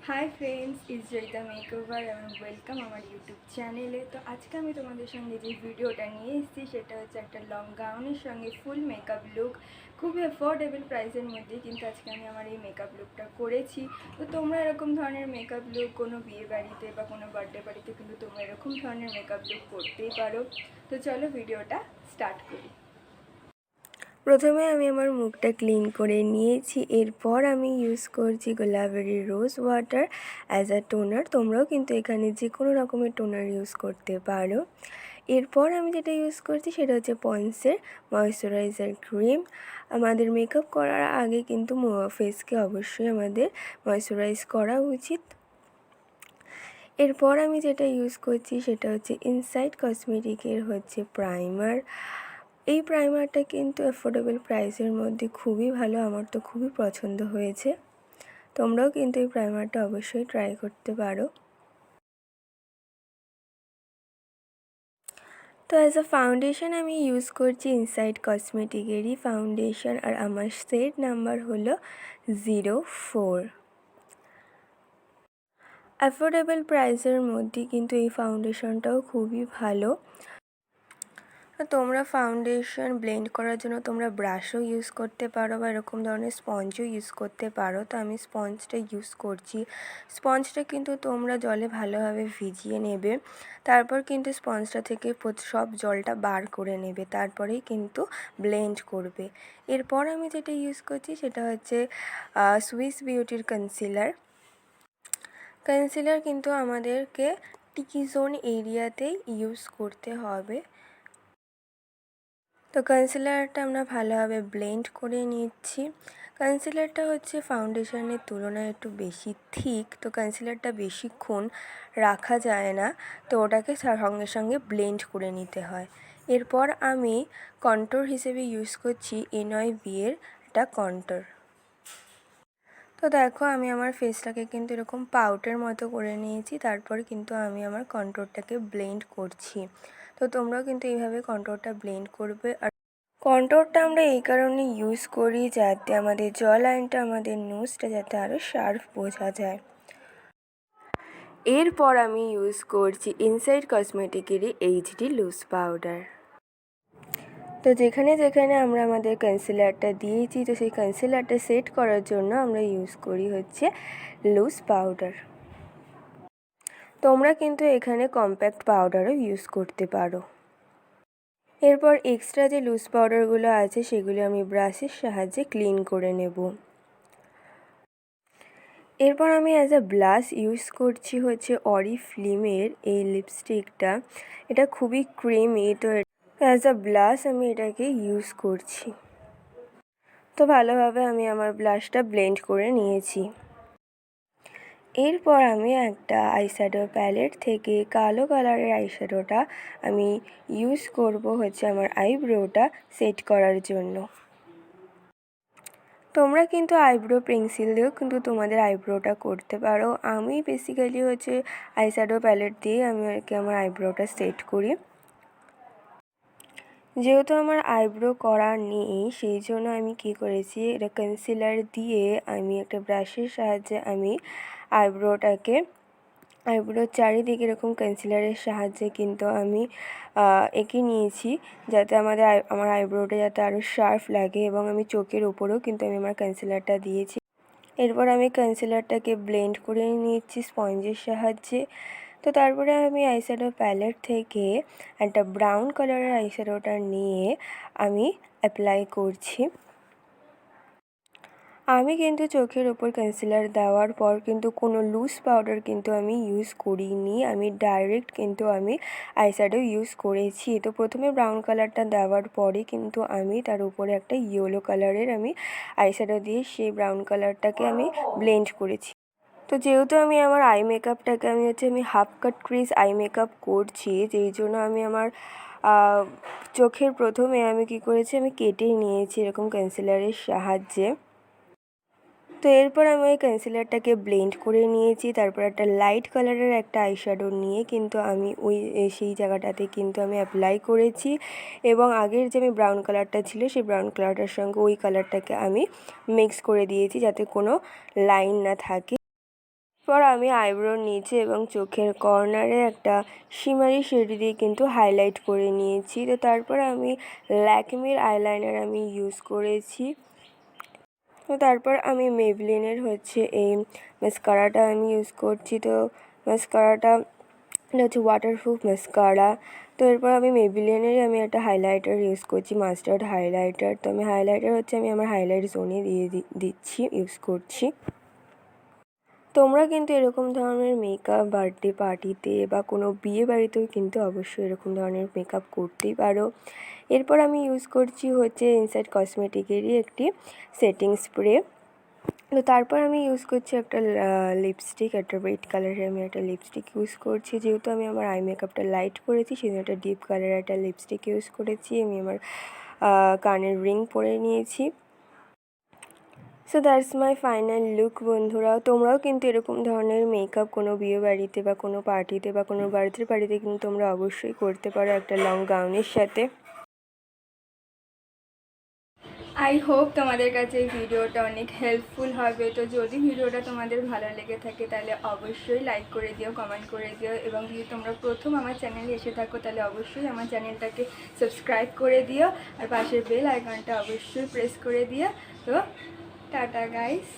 Hi friends, is Joyita makeover এবং welcome আমার YouTube চ্যানেলে। তো আজকে আমি তোমাদের সঙ্গে যে ভিডিওটা নিয়ে এসেছি সেটা হচ্ছে একটা লং গাউনের সঙ্গে ফুল মেকআপ লুক, খুবই অ্যাফোর্ডেবল প্রাইসের মধ্যে কিন্তু আজকে আমি আমার এই মেকআপ লুকটা করেছি। তো তোমরা এরকম ধরনের মেকআপ লুক কোনো বিয়ে বাড়িতে বা কোনো বার্থডে বাড়িতে কিন্তু তোমরা এরকম ধরনের মেকআপ লুক করতেই পারো। তো চলো ভিডিওটা স্টার্ট করি। প্রথমে আমি আমার মুখটা ক্লিন করে নিয়েছি, এরপর আমি ইউজ করছি Gulabari rose water as a toner. তোমরাও কিন্তু এখানে যে কোনো রকমের টোনার ইউজ করতে পারো। এরপর আমি যেটা ইউজ করছি সেটা হচ্ছে পন্সের ময়শ্চারাইজার ক্রিম। আমাদের মেকআপ করার আগে কিন্তু ফেসকে অবশ্যই আমাদের ময়শ্চারাইজ করা উচিত। এরপর আমি যেটা ইউজ করছি সেটা হচ্ছে ইনসাইড কসমেটিকের হচ্ছে প্রাইমার। এই প্রাইমারটা কিন্তু অ্যাফোর্ডেবল প্রাইসের মধ্যে খুবই ভালো, আমার তো খুবই পছন্দ হয়েছে। তোমরাও কিন্তু এই প্রাইমারটা অবশ্যই ট্রাই করতে পারো। তো অ্যাজ আ ফাউন্ডেশন আমি ইউজ করছি ইনসাইড কসমেটিকেরই ফাউন্ডেশন, আর আমার শেড নাম্বার হলো 04। অ্যাফোর্ডেবল প্রাইসের মধ্যে কিন্তু এই ফাউন্ডেশনটাও খুবই ভালো। তোমরা ফাউন্ডেশন ব্লেন্ড করার জন্য তোমরা ব্রাশও ইউজ করতে পারো বা এরকম ধরনের স্পঞ্জও ইউজ করতে পারো। তো আমি স্পঞ্জটা ইউজ করছি। স্পঞ্জটা কিন্তু তোমরা জলে ভালোভাবে ভিজিয়ে নেবে, তারপর কিন্তু স্পঞ্জটা থেকে সব জলটা বার করে নেবে, তারপরেই কিন্তু ব্লেন্ড করবে। এরপর আমি যেটা ইউজ করছি সেটা হচ্ছে সুইস বিউটির কনসিলার। কনসিলার কিন্তু আমাদেরকে টি জোন এরিয়াতেই ইউজ করতে হবে। তো কনসিলারটা আমরা ভালোভাবে ব্লেন্ড করে নিচ্ছি। কনসিলারটা হচ্ছে ফাউন্ডেশনের তুলনায় একটু বেশি থিক, তো কনসিলারটা বেশিক্ষণ রাখা যায় না, তো ওটাকে সঙ্গে সঙ্গে ব্লেন্ড করে নিতে হয়। এরপর আমি কন্ট্যুর হিসেবে ইউজ করছি NYB-এর একটা কন্ট্যুর। তো দেখো আমি আমার ফেসটাকে কিন্তু এরকম পাউডার মতো করে নিয়েছি, তারপর কিন্তু আমি আমার কন্ট্যুরটাকে ব্লেন্ড করছি। তো তোমরাও কিন্তু এইভাবে কন্ট্যুরটা ব্লেন্ড করবে। আর কন্ট্যুরটা আমরা এই কারণে ইউজ করি যাতে আমাদের জ লাইনটা, আমাদের নোজটা যাতে আরও শার্প বোঝা যায়। এরপর আমি ইউজ করছি ইনসাইড কসমেটিকেরই HD লুজ পাউডার। তো যেখানে যেখানে আমরা আমাদের কনসিলারটা দিয়েছি, তো সেই কনসিলারটা সেট করার জন্য আমরা ইউজ করি হচ্ছে লুজ পাউডার। তোমরা কিন্তু এখানে কম্প্যাক্ট পাউডারও ইউজ করতে পারো। এরপর এক্সট্রা যে লুজ পাউডারগুলো আছে সেগুলো আমি ব্রাশের সাহায্যে ক্লিন করে নেব। এরপর আমি অ্যাজ আ ব্লাশ ইউজ করছি হচ্ছে অরিফ্লিমের এই লিপস্টিকটা। এটা খুবই ক্রিমি, তো অ্যাজ আ ব্লাশ আমি এটাকে ইউজ করছি। তো ভালোভাবে আমি আমার ব্লাশটা ব্লেন্ড করে নিয়েছি। এরপর আমি একটা আইশ্যাডো প্যালেট থেকে কালো কালারের আইশ্যাডোটা আমি ইউজ করব হচ্ছে আমার আইব্রোটা সেট করার জন্য। তোমরা কিন্তু আইব্রো পেন্সিল দিয়েও কিন্তু তোমাদের আইব্রোটা করতে পারো। আমি বেসিক্যালি হচ্ছে আইশ্যাডো প্যালেট দিয়ে আমি আমার আইব্রোটা সেট করি। যেহেতু আমার আইব্রো করা নেই সেই জন্য আমি কী করেছি, এটা কনসিলার দিয়ে আমি একটা ব্রাশের সাহায্যে আমি আইব্রোর চারিদিকে এরকম কনসিলারের সাহায্যে কিন্তু আমি এঁকে নিয়েছি, যাতে আমার আইব্রোটা যাতে আরও শার্প লাগে, এবং আমি চোখের ওপরেও কিন্তু আমি আমার কনসিলারটা দিয়েছি। এরপর আমি কনসিলারটাকে ব্লেন্ড করে নিচ্ছি স্পঞ্জের সাহায্যে। তো তারপরে আমি আইশ্যাডো প্যালেট থেকে একটা ব্রাউন কালারের আইশ্যাডোটা নিয়ে আমি অ্যাপ্লাই করছি। আমি কিন্তু চোখের ওপর কনসিলার দেওয়ার পর কিন্তু কোনো লুজ পাউডার কিন্তু আমি ইউজ করিনি, আমি ডাইরেক্ট কিন্তু আমি আইশ্যাডো ইউজ করেছি। তো প্রথমে ব্রাউন কালারটা দেওয়ার পরে কিন্তু আমি তার উপরে একটা ইয়েলো কালারের আমি আইশ্যাডো দিয়ে সেই ব্রাউন কালারটাকে আমি ব্লেন্ড করেছি। তো যেহেতু আমি আমার আই মেকআপটাকে আমি half cut crease eye makeup করছি, যেই জন্য আমি আমার চোখের প্রথমে আমি কি করেছি, আমি কেটে নিয়েছি এরকম কনসিলারের সাহায্যে। তো এরপর আমি ওই কনসিলারটাকে ব্লেন্ড করে নিয়েছি, তারপর একটা লাইট কালারের একটা আইশ্যাডো নিয়ে কিন্তু আমি সেই জায়গাটাতে কিন্তু আমি অ্যাপ্লাই করেছি, এবং আগের যে আমি ব্রাউন কালারটা ছিল সেই ব্রাউন কালারটার সঙ্গে ওই কালারটাকে আমি মিক্স করে দিয়েছি যাতে কোনো লাইন না থাকে। পর আমি আইব্রোর নিচে এবং চোখের কর্নারে একটা শিমারি শেড দিয়ে কিন্তু হাইলাইট করে নিয়েছি। তো তারপর আমি ল্যাকমির আইলাইনার আমি ইউজ করেছি। তো তারপর আমি মেবলিনের এই মাস্কারাটা আমি ইউজ করছি। তো মাস্কারাটা হচ্ছে ওয়াটারপ্রুফ মাস্কারা। তো এরপর আমি মেবলিনেরই আমি একটা হাইলাইটার ইউজ করছি, মাস্টার্ড হাইলাইটার। তো আমি হাইলাইটার আমি আমার হাইলাইট জোনে দিচ্ছি ইউজ করছি। তোমরা কিন্তু এরকম ধরনের মেকআপ বার্থডে পার্টিতে বা কোনো বিয়ে বাড়িতেও কিন্তু অবশ্যই এরকম ধরনের মেকআপ করতেই পারো। এরপর আমি ইউজ করছি ইনসাইড কসমেটিকেরই একটি সেটিং স্প্রে। তো তারপর আমি ইউজ করছি একটা লিপস্টিক, একটা রেড কালারের আমি একটা লিপস্টিক ইউজ করছি। যেহেতু আমি আমার আই মেকআপটা লাইট করেছি সেজন্য একটা ডিপ কালারের একটা লিপস্টিক ইউজ করেছি। আমি আমার কানের রিং পরে নিয়েছি। So that's my final look বন্ধুরা। তোমরাও কিন্তু এরকম ধরনের মেকআপ কোনো বিয়ে বাড়িতে বা কোনো পার্টিতে বা কোনো বার্থডে পার্টিতে কিন্তু তোমরা অবশ্যই করতে পারো একটা লং গাউনের সাথে। আই হোপ তোমাদের কাছে এই ভিডিওটা অনেক হেল্পফুল হবে। তো যদি ভিডিওটা তোমাদের ভালো লেগে থাকে তাহলে অবশ্যই লাইক করে দিও, কমেন্ট করে দিও, এবং যদি তোমরা প্রথম আমার চ্যানেলে এসে থাকো তাহলে অবশ্যই আমার চ্যানেলটাকে সাবস্ক্রাইব করে দিও আর পাশের বেল আইকনটা অবশ্যই প্রেস করে দিও। তো টাটা গাইস।